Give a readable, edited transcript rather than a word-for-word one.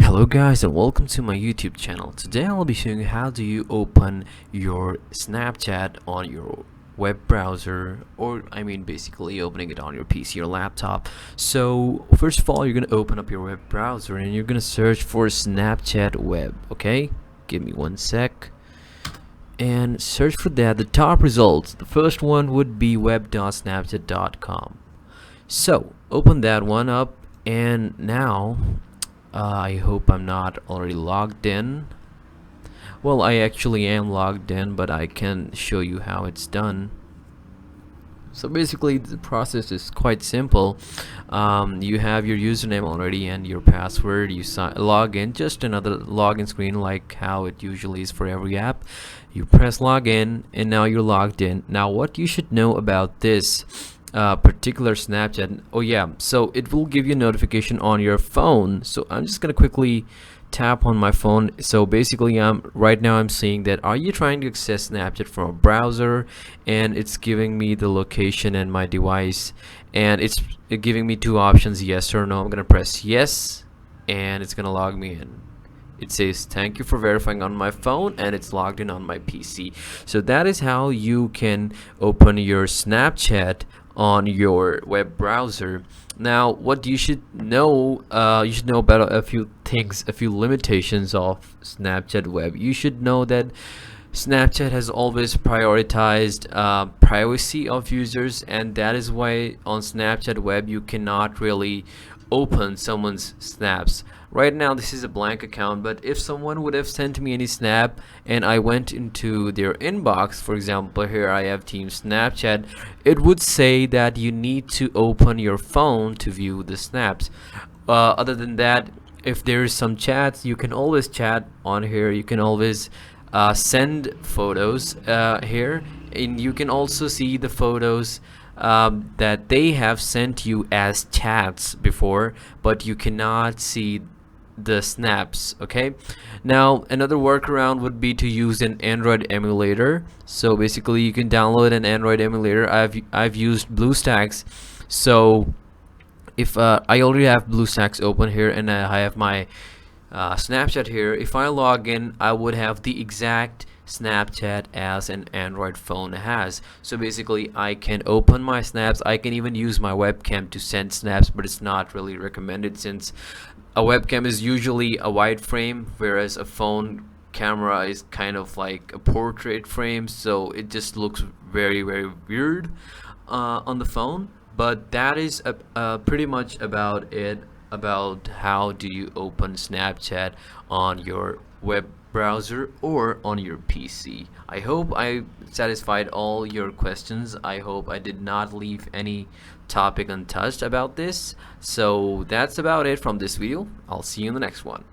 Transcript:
Hello guys and welcome to my YouTube channel. Today I'll be showing you how do you open your Snapchat on your web browser, or basically opening it on your PC or laptop. So first of all, you're gonna open up your web browser and you're gonna search for Snapchat web. Okay, give me one sec and search for that. The top results, the first one would be web.snapchat.com. So open that one up, and now I hope I'm not already logged in. Well, I actually am logged in, but I can show you how it's done. So basically the process is quite simple. You have your username already and your password. You log in, just another login screen like how it usually is for every app. You press login and now you're logged in. Now what you should know about this particular Snapchat, oh yeah, so it will give you a notification on your phone. So I'm just gonna quickly tap on my phone. So basically right now I'm seeing that are you trying to access Snapchat from a browser, and it's giving me the location and my device, and it's giving me two options, yes or no. I'm gonna press yes and it's gonna log me in. It says thank you for verifying on my phone, and it's logged in on my PC. So that is how you can open your Snapchat on your web browser. Now what you should know about a few things, a few limitations of Snapchat web. You should know that Snapchat has always prioritized privacy of users, and that is why on Snapchat web you cannot really open someone's snaps. Right now this is a blank account, but if someone would have sent me any snap and I went into their inbox, for example here I have Team Snapchat, it would say that you need to open your phone to view the snaps. Other than that, if there is some chats, you can always chat on here. You can always send photos here, and you can also see the photos that they have sent you as chats before, but you cannot see the snaps. Okay, now another workaround would be to use an Android emulator. So basically you can download an Android emulator. I've used BlueStacks. So if I already have BlueStacks open here, and I have my Snapchat here, if I log in I would have the exact Snapchat as an Android phone has. So basically I can open my snaps. I can even use my webcam to send snaps, but it's not really recommended since a webcam is usually a wide frame, whereas a phone camera is kind of like a portrait frame, so it just looks very weird on the phone. But that is pretty much about it, about how do you open Snapchat on your web browser or on your PC. I hope I satisfied all your questions. I hope I did not leave any topic untouched about this. So that's about it from this video. I'll see you in the next one.